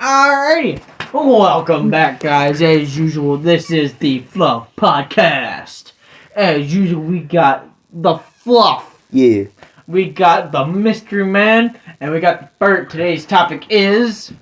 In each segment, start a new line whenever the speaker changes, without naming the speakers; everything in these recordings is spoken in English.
Alrighty. Welcome back, guys. As usual, this is the Fluff Podcast. As usual, we got the Fluff.
Yeah.
We got the Mystery Man. And we got the Bert. Today's topic is...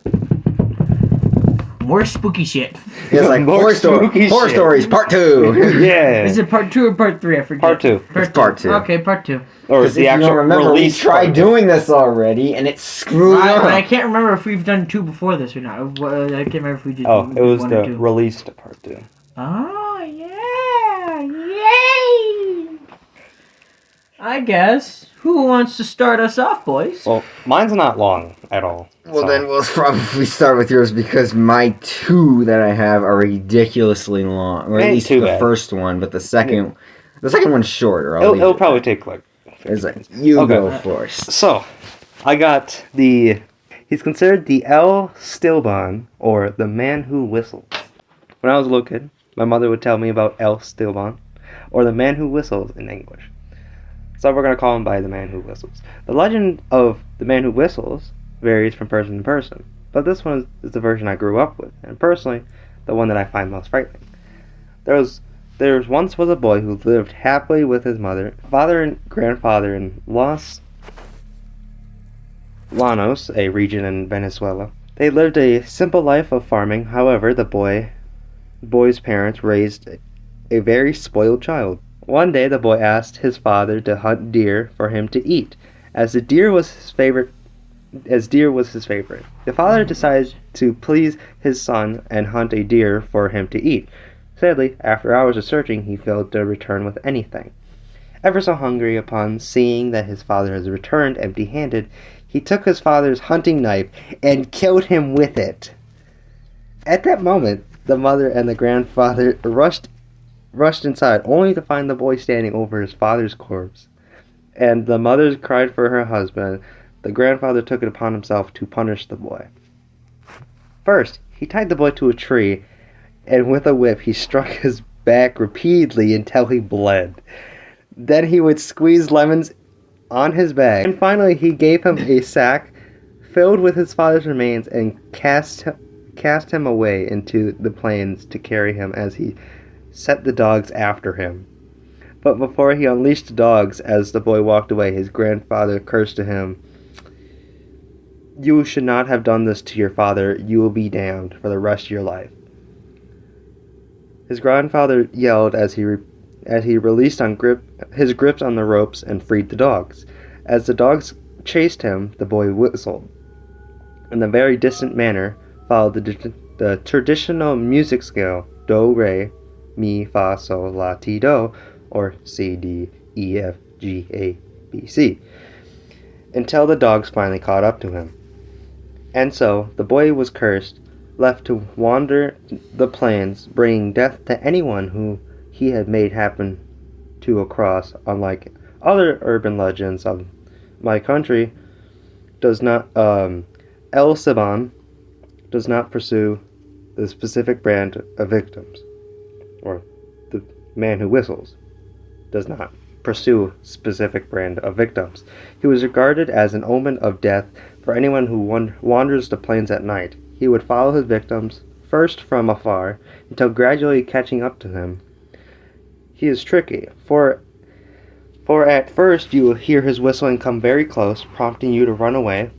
more spooky shit.
It's like horror stories, part 2.
Yeah.
Is it part 2 or part 3? I forget.
Part 2.
It's part 2.
Okay, part 2.
Or is the
if
actual
you don't remember, we
release
tried doing this already, and it screwed up.
I can't remember if we've done 2 before this or not. I can't remember if we did.
Oh, it was
1
the
or 2.
released part 2.
Oh, yeah. Yay. I guess. Who wants to start us off, boys?
Well, mine's not long at all.
Well,
so.
then we'll probably start with yours because my 2 that I have are ridiculously long. Or at least the first one, but the second one's shorter.
It'll probably take like...
It's like, you go first.
So, I got the... He's considered the L. Stillborn, or the man who whistles. When I was a little kid, my mother would tell me about L. Stillborn, or the man who whistles in English. So we're going to call him by the man who whistles. The legend of the man who whistles varies from person to person, but this one is the version I grew up with, and personally, the one that I find most frightening. There once was a boy who lived happily with his father and grandfather in Los Llanos, a region in Venezuela. They lived a simple life of farming. However, the boy's parents raised a very spoiled child. One day, the boy asked his father to hunt deer for him to eat, as deer was his favorite. The father decided to please his son and hunt a deer for him to eat. Sadly, after hours of searching, he failed to return with anything. Ever so hungry, upon seeing that his father has returned empty-handed, he took his father's hunting knife and killed him with it. At that moment, the mother and the grandfather rushed inside, only to find the boy standing over his father's corpse. And the mother cried for her husband. The grandfather took it upon himself to punish the boy. First, he tied the boy to a tree, and with a whip he struck his back repeatedly until he bled. Then he would squeeze lemons on his back, and finally he gave him a sack filled with his father's remains and cast him away into the plains to carry him as he set the dogs after him. But before he unleashed the dogs, as the boy walked away, his grandfather cursed to him, "You should not have done this to your father. You will be damned for the rest of your life." His grandfather yelled as he released his grips on the ropes and freed the dogs. As the dogs chased him, the boy whistled. In a very distant manner, followed the traditional music scale, do, re, mi, fa, sol, la, ti, do, or C, D, E, F, G, A, B, C, until the dogs finally caught up to him. And so, the boy was cursed, left to wander the plains, bringing death to anyone who he had made happen to across. Unlike other urban legends of my country, El Saban does not pursue the specific brand of victims, or the man who whistles does not pursue specific brand of victims. He was regarded as an omen of death for anyone who wanders the plains at night. He would follow his victims, first from afar, until gradually catching up to them. He is tricky, for at first you will hear his whistling come very close, prompting you to run away,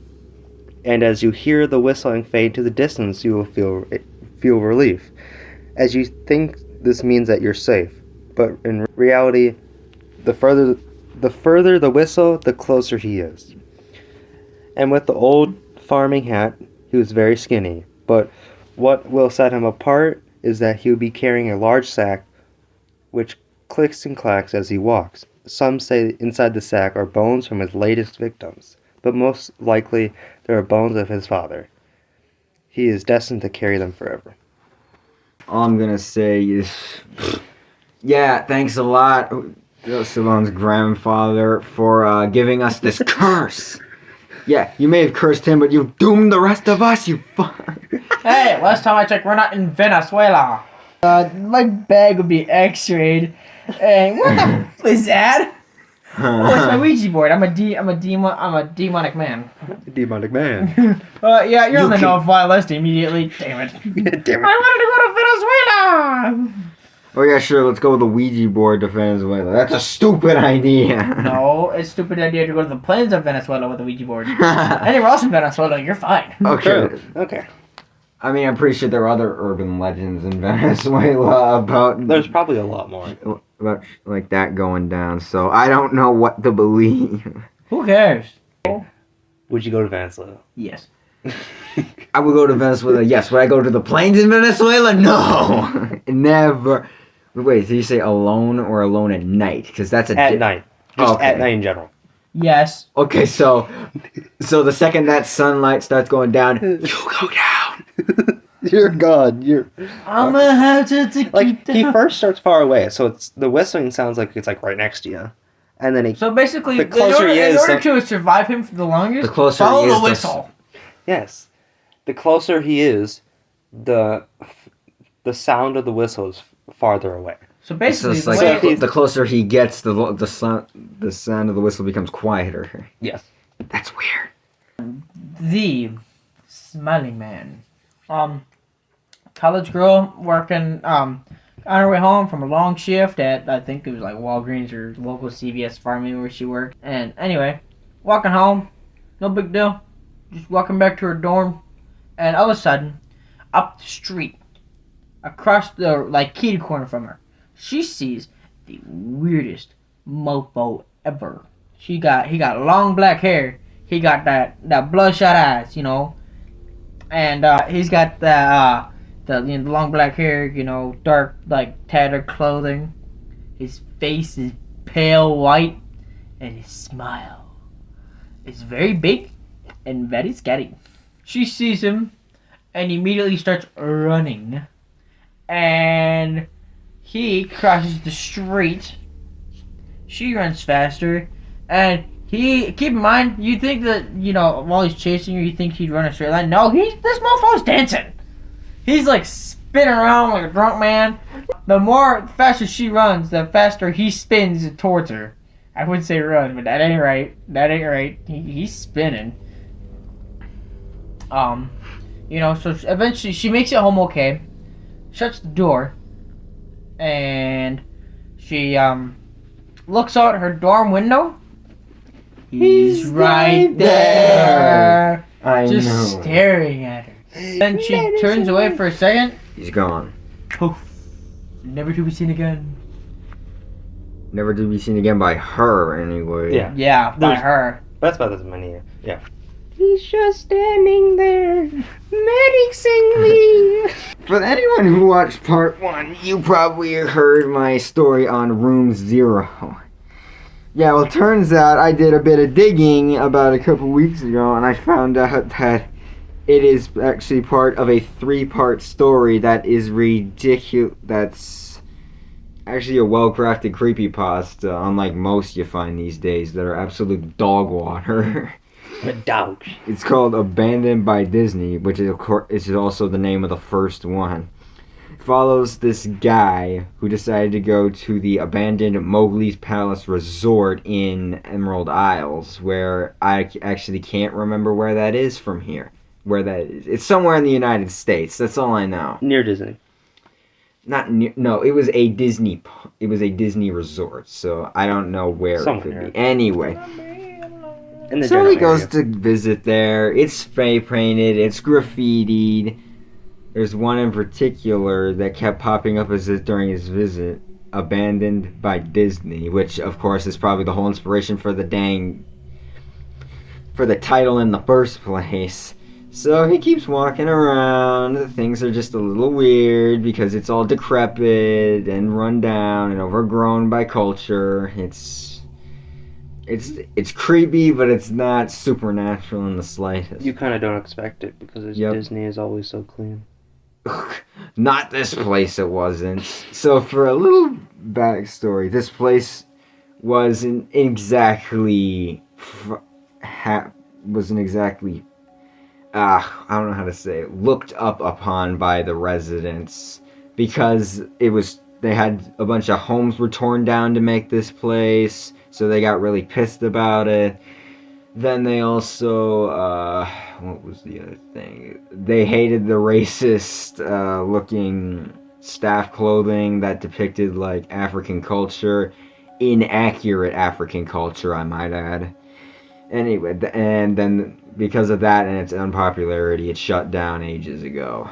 and as you hear the whistling fade to the distance, you will feel relief, as you think this means that you're safe. But in reality, the further the whistle, the closer he is. And with the old farming hat, he was very skinny, but what will set him apart is that he will be carrying a large sack which clicks and clacks as he walks. Some say inside the sack are bones from his latest victims, but most likely there are bones of his father. He is destined to carry them forever.
All I'm gonna say is, yeah, thanks a lot, Stallon's grandfather, for giving us this curse. Yeah, you may have cursed him, but you've doomed the rest of us, you
Hey, last time I checked, we're not in Venezuela. My bag would be x-rayed. Hey, what the f*** is that? Oh, it's my Ouija board. I'm a demonic man.
Demonic man.
Yeah, you're
You
on the
can-
no fly list immediately. Damn it.
Damn it.
I wanted to go to Venezuela.
Oh yeah, sure. Let's go with the Ouija board to Venezuela. That's a stupid idea.
No, it's a stupid idea to go to the plains of Venezuela with a Ouija board. Anywhere else in Venezuela, you're fine.
Okay.
True. Okay.
I mean, I'm pretty sure there are other urban legends in Venezuela about
There's probably a lot more.
about like that going down. So I don't know what to believe.
Who cares?
Would you go to Venezuela?
Yes.
I would go to Venezuela. Yes. Would I go to the plains in Venezuela? No. Never. Wait, did you say alone or alone at night? Because that's a
At night. Just
Okay.
at night in general.
Yes.
Okay, so the second that sunlight starts going down, you go down.
You're God. You're
I'm gonna have to
like he first starts far away, so it's the whistling sounds like it's like right next to you, and then he
So basically,
The closer he
in
is,
order
the-
to survive him for the longest,
The closer
follow
he is,
the
the
whistle.
yes, the closer he is, the sound of the whistle is farther away.
So
So
basically,
it's
the
like
way
So
the closer he gets, the sound of the whistle becomes quieter.
Yes.
That's weird.
the smiling man, college girl working on her way home from a long shift at I think it was like Walgreens or local CVS pharmacy where she worked. And anyway, walking home, no big deal, just walking back to her dorm, and all of a sudden, up the street, across the like kitty corner from her, she sees the weirdest mofo ever. He got long black hair. He got that bloodshot eyes, you know, and he's got the long black hair, you know, dark like tattered clothing. His face is pale white, and his smile is very big and very scary. She sees him, and immediately starts running, and he crosses the street. She runs faster, and keep in mind, you think that, you know, while he's chasing her, you think he'd run a straight line. No, this mofo's dancing. He's like spinning around like a drunk man. The faster she runs, the faster he spins towards her. I would say run, but that ain't right. He's spinning. You know, so eventually she makes it home okay, shuts the door, and she looks out her dorm window. He's right there,
I
just
know.
staring at her. Then she turns away for a second.
He's gone.
Poof. Never to be seen again.
Never to be seen again by her, anyway.
Yeah.
Yeah, by
There's-
her.
That's about as many. Yeah.
He's just standing there, menacing me. For anyone who watched part 1, you probably heard my story on Room Zero. Yeah, well, turns out I did a bit of digging about a couple weeks ago, and I found out that it is actually part of a 3-part story that is ridiculous. That's actually a well-crafted creepypasta, unlike most you find these days that are absolute dog water.
The dog.
It's called Abandoned by Disney, which is, of course, is also the name of the first one. It follows this guy who decided to go to the abandoned Mowgli's Palace Resort in Emerald Isles, where I actually can't remember where that is from here. Where that is. It's somewhere in the United States. That's all I know.
Near Disney.
Not near, no, it was a Disney resort, so I don't know where
Somewhere.
it could be. Anyway.
In the
So
general
he goes
area.
to visit there. It's spray painted. It's graffitied. There's one in particular that kept popping up during his visit. Abandoned by Disney, which of course is probably the whole inspiration for the title in the first place. So he keeps walking around. Things are just a little weird because it's all decrepit and run down and overgrown by culture. It's creepy, but it's not supernatural in the slightest.
You kind of don't expect it because
Yep.
Disney is always so clean.
Not this place, it wasn't. So for a little backstory, this place wasn't exactly I don't know how to say it, looked up upon by the residents because it was they had a bunch of homes were torn down to make this place, so they got really pissed about it. Then they also, what was the other thing? They hated the racist looking staff clothing that depicted like African culture, inaccurate African culture, I might add. Anyway, and then because of that and its unpopularity, it shut down ages ago.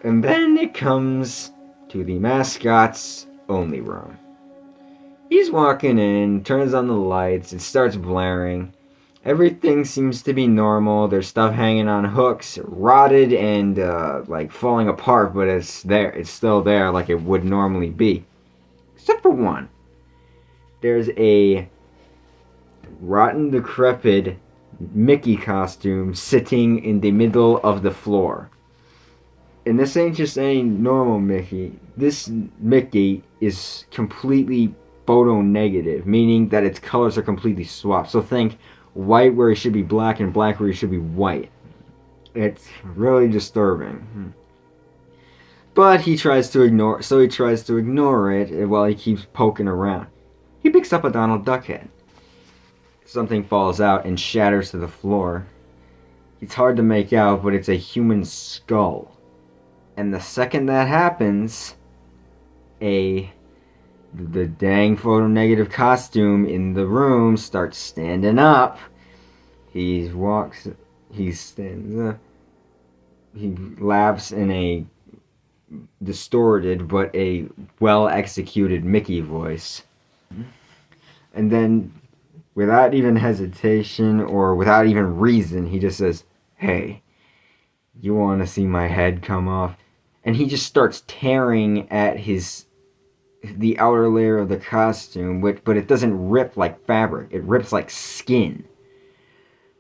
And then it comes to the mascot's only room. He's walking in, turns on the lights, it starts blaring. Everything seems to be normal. There's stuff hanging on hooks, rotted and like falling apart, but it's there. It's still there like it would normally be. Except for one. There's a rotten, decrepit Mickey costume sitting in the middle of the floor. And this ain't just any normal Mickey. This Mickey is completely photo negative, meaning that its colors are completely swapped. So think white where it should be black and black where it should be white. It's really disturbing. But he tries to ignore it while he keeps poking around. He picks up a Donald Duck head. Something falls out and shatters to the floor. It's hard to make out, but it's a human skull. And the second that happens, the dang photo-negative costume in the room starts standing up. He stands up. He laughs in a distorted but a well-executed Mickey voice. And then, without even hesitation or without even reason, he just says, "Hey, you want to see my head come off?" And he just starts tearing at the outer layer of the costume, but it doesn't rip like fabric. It rips like skin.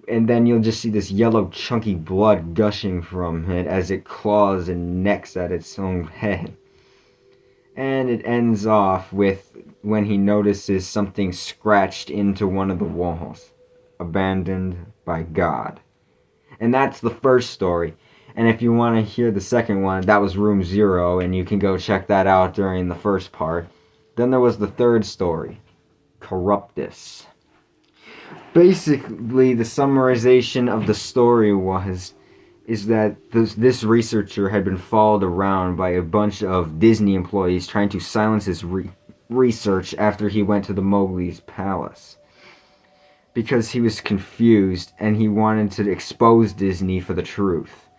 And then you'll just see this yellow chunky blood gushing from it as it claws and necks at its own head. And it ends off with when he notices something scratched into one of the walls. Abandoned by God. And that's the first story. And if you want to hear the second one, that was Room Zero, and you can go check that out during the first part. Then there was the third story, Corruptus. Basically, the summarization of the story is that this researcher had been followed around by a bunch of Disney employees trying to silence his research after he went to the Mowgli's palace. Because he was confused, and he wanted to expose Disney for the truth.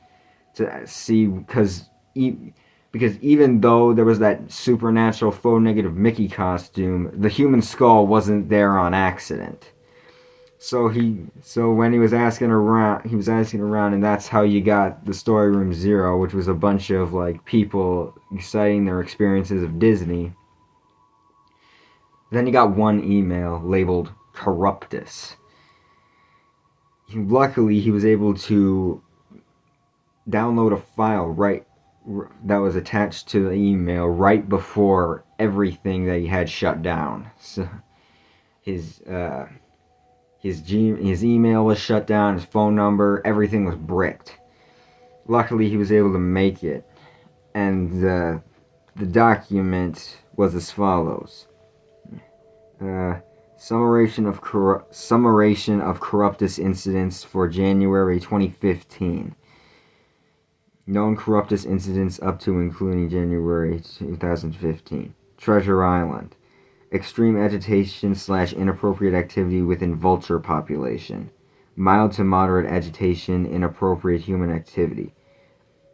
To see, because even though there was that supernatural faux negative Mickey costume, the human skull wasn't there on accident. So when he was asking around, and that's how you got the story Room Zero, which was a bunch of like people citing their experiences of Disney. Then you got one email labeled Corruptus. Luckily, he was able to download a file that was attached to the email right before everything that he had shut down. So his email was shut down, his phone number, everything was bricked. Luckily, he was able to make it, and the document was as follows: summation of Corruptus incidents for January 2015. Known Corruptus incidents up to including January 2015. Treasure Island. Extreme agitation / inappropriate activity within vulture population. Mild to moderate agitation, inappropriate human activity.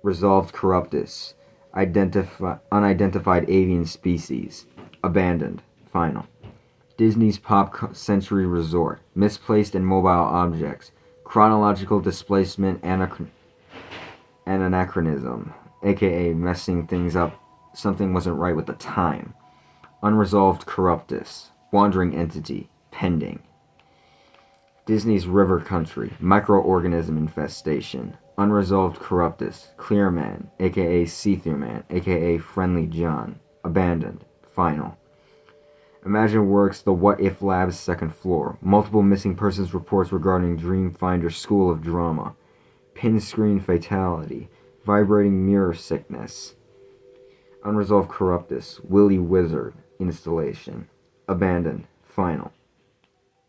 Resolved Corruptus. Unidentified avian species. Abandoned. Final. Disney's Pop Century Resort. Misplaced and mobile objects. Chronological displacement and anachronism, aka messing things up. Something wasn't right with the time. Unresolved Corruptus. Wandering entity. Pending. Disney's River Country. Microorganism infestation. Unresolved Corruptus. Clearman, aka See-Through Man, aka Friendly John. Abandoned. Final. Imagine Works The What If Lab's second floor. Multiple missing persons reports regarding Dreamfinder School of Drama. Pin screen fatality. Vibrating mirror sickness. Unresolved Corruptus, Willy Wizard, installation. Abandoned, final.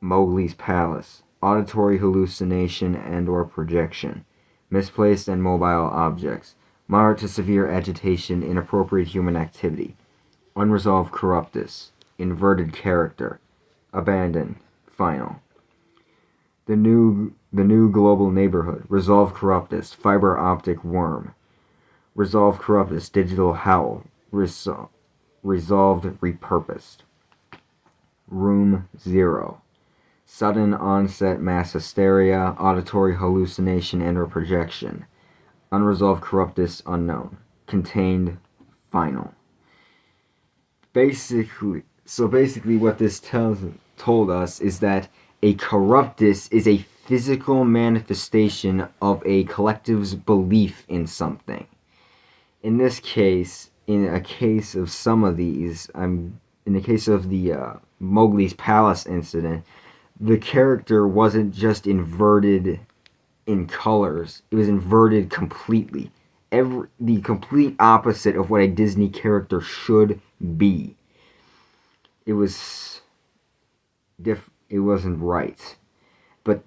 Mowgli's Palace, auditory hallucination and or projection. Misplaced and mobile objects. Moderate to severe agitation, inappropriate human activity. Unresolved Corruptus, inverted character. Abandoned, final. The new global neighborhood. Resolved Corruptus, fiber optic worm. Resolved Corruptus, digital howl. Resolved repurposed. Room 0. Sudden onset mass hysteria, auditory hallucination and or projection. Unresolved Corruptus unknown. Contained, final. Basically what this told us is that a corruptus is a physical manifestation of a collective's belief in something. In this case, in a case of some of these, in the case of the Mowgli's Palace incident, the character wasn't just inverted in colors, it was inverted completely. The complete opposite of what a Disney character should be. It wasn't right. But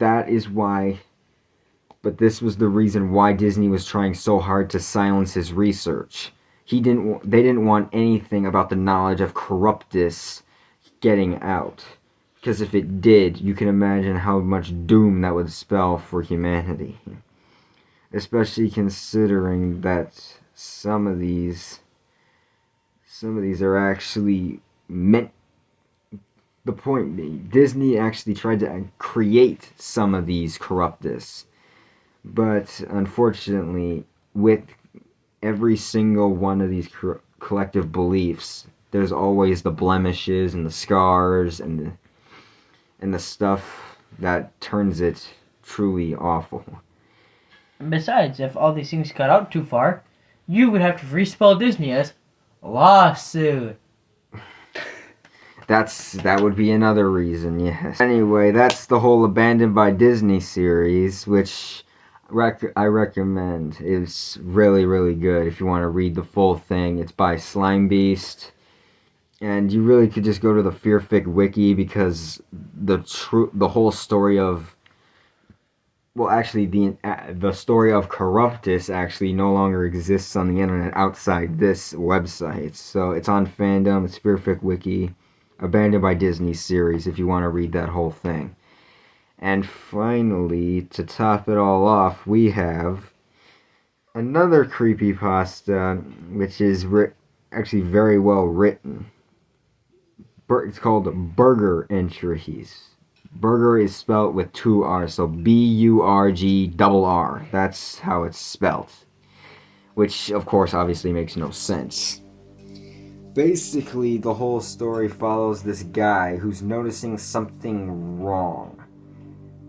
this was the reason why Disney was trying so hard to silence his research. They didn't want anything about the knowledge of Corruptus getting out. Because if it did, you can imagine how much doom that would spell for humanity. Especially considering that some of these are actually meant. The point being, Disney actually tried to create some of these Corruptus. But unfortunately, with every single one of these collective beliefs, there's always the blemishes and the scars and the stuff that turns it truly awful.
And besides, if all these things got out too far, you would have to respell Disney as lawsuit.
That would be another reason, yes. Anyway, that's the whole Abandoned by Disney series, which I recommend. It's really, really good if you want to read the full thing. It's by Slime Beast. And you really could just go to the Fearfic wiki because the whole story of... Well, actually, the story of Corruptus actually no longer exists on the internet outside this website. So it's on Fandom, it's Fearfic wiki. Abandoned by Disney series if you want to read that whole thing. And finally, to top it all off, we have another creepypasta, which is actually very well written. It's called Burger Entries. Burger is spelled with 2 R's, so B-U-R-G-R-R. That's how it's spelled. Which, of course, obviously makes no sense. Basically, the whole story follows this guy who's noticing something wrong.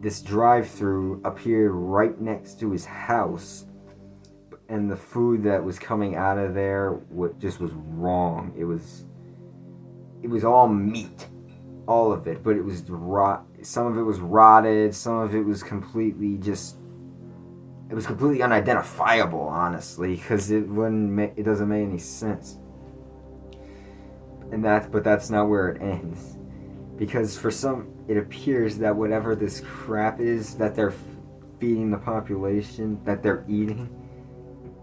This drive-thru appeared right next to his house, and the food that was coming out of there just was wrong. It was all meat, all of it, but it was some of it was rotted, some of it was completely unidentifiable, honestly, because it doesn't make any sense. But that's not where it ends, because it appears that whatever this crap is that they're feeding the population, that they're eating,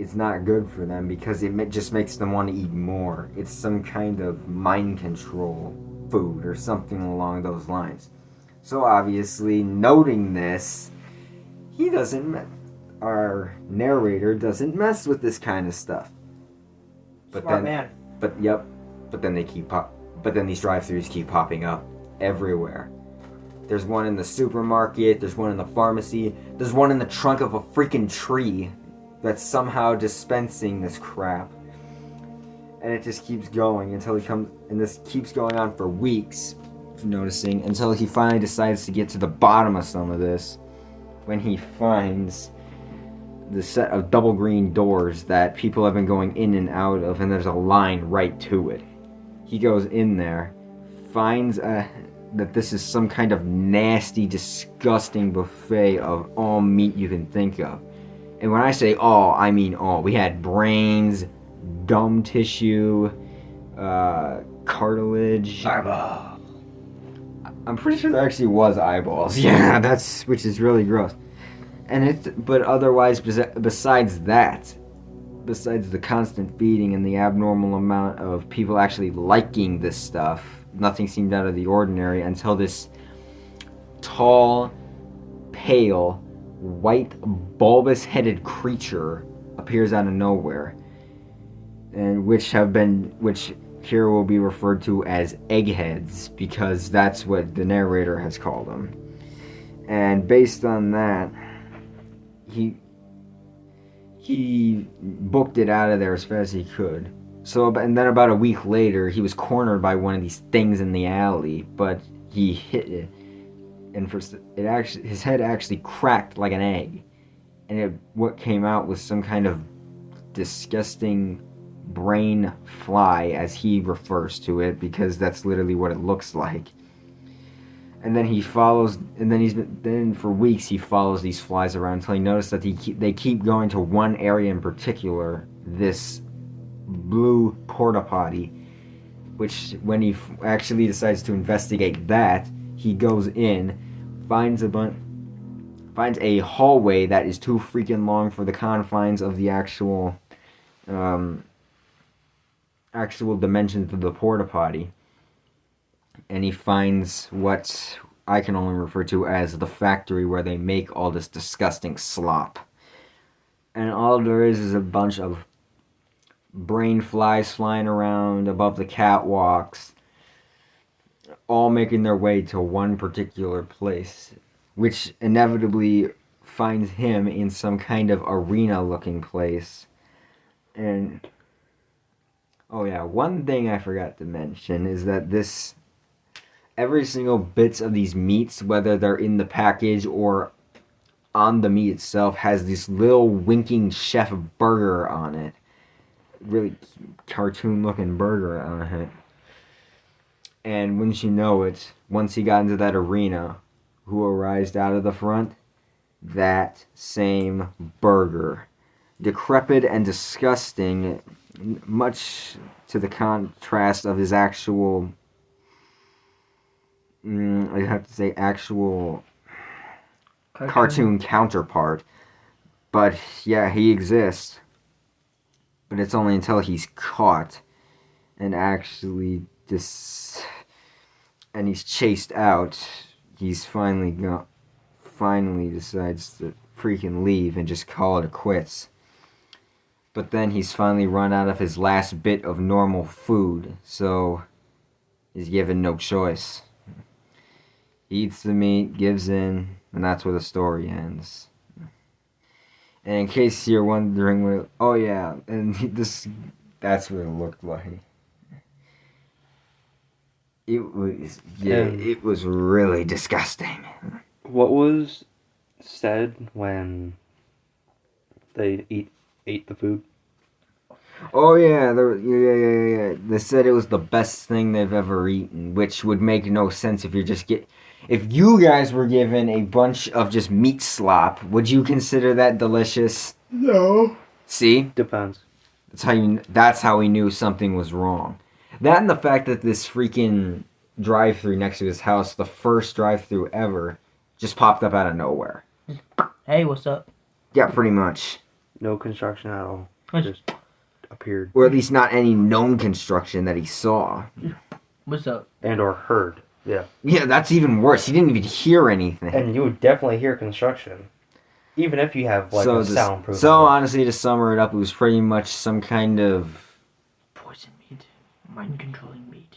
it's not good for them, because it just makes them want to eat more. It's some kind of mind control food or something along those lines. So obviously, noting this, our narrator doesn't mess with this kind of stuff.
Smart man.
But then these drive-thrus keep popping up everywhere. There's one in the supermarket, there's one in the pharmacy, there's one in the trunk of a freaking tree that's somehow dispensing this crap. And it just keeps going until and this keeps going on for weeks, noticing, until he finally decides to get to the bottom of some of this, when he finds the set of double green doors that people have been going in and out of, and there's a line right to it. He goes in there, finds that this is some kind of nasty, disgusting buffet of all meat you can think of. And when I say all, I mean all. We had brains, gum tissue, cartilage.
Eyeball.
I'm pretty sure there actually was eyeballs. Yeah, which is really gross. But otherwise, besides that, besides the constant feeding and the abnormal amount of people actually liking this stuff, nothing seemed out of the ordinary until this tall, pale, white, bulbous-headed creature appears out of nowhere, and which here will be referred to as eggheads, because that's what the narrator has called them. And based on that, he booked it out of there as fast as he could. And then about a week later, he was cornered by one of these things in the alley, but he hit it, and his head actually cracked like an egg, and what came out was some kind of disgusting brain fly, as he refers to it, because that's literally what it looks like. And then then for weeks he follows these flies around until he noticed that they keep going to one area in particular, this blue porta potty, which when he actually decides to investigate that, he goes in, finds a hallway that is too freaking long for the confines of the actual dimensions of the porta potty, and he finds what I can only refer to as the factory where they make all this disgusting slop. And all there is a bunch of brain flies flying around above the catwalks, all making their way to one particular place, which inevitably finds him in some kind of arena-looking place. And oh yeah, one thing I forgot to mention is that every single bits of these meats, whether they're in the package or on the meat itself, has this little winking chef burger on it. Really cartoon looking burger on it. And wouldn't you know it, once he got into that arena, who arrived out of the front? That same burger. Decrepit and disgusting, much to the contrast of his actual, I have to say actual cartoon counterpart. But yeah, he exists. But it's only until he's caught and actually and he's chased out, he's finally decides to freaking leave and just call it quits. But then he's finally run out of his last bit of normal food, so he's given no choice. He eats the meat, gives in, and that's where the story ends. And in case you're wondering, that's what it looked like. It was really disgusting.
What was said when they ate the food?
Oh yeah, yeah. They said it was the best thing they've ever eaten, which would make no sense if if you guys were given a bunch of just meat slop, would you consider that delicious?
No.
See?
Depends.
That's how he knew something was wrong. That and the fact that this freaking drive-thru next to his house, the first drive-thru ever, just popped up out of nowhere.
Hey, what's up?
Yeah, pretty much.
No construction at all. Just appeared.
Or at least not any known construction that he saw.
What's up?
And or heard. Yeah.
Yeah, that's even worse. He didn't even hear anything.
And you would definitely hear construction. Even if you have a soundproof.
So honestly, to sum it up, it was pretty much some kind of
poison meat. Mind controlling meat.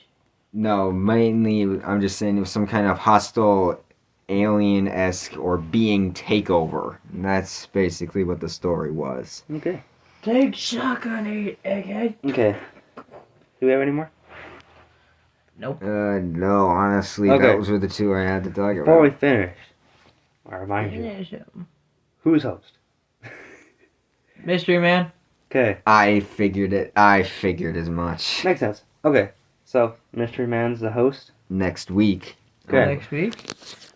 No, mainly I'm just saying it was some kind of hostile alien-esque or being takeover. And that's basically what the story was.
Okay.
Take shotgun, egghead.
Okay. Do we have any more?
Nope.
No, honestly,
okay.
Those were the two I had to talk about.
Before we finish, I remind you, who's host?
Mystery Man.
Okay.
I figured as much.
Makes sense. Okay. So, Mystery Man's the host.
Next week.
Okay.
Next week.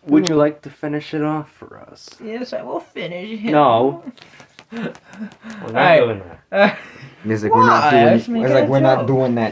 Would you like to finish it off for us?
Yes, I will finish it.
No. We're not
Alright.
doing that.
It's like
Why?
we're not doing.
I just mean,
It's like
get
we're
a
not
joke.
doing that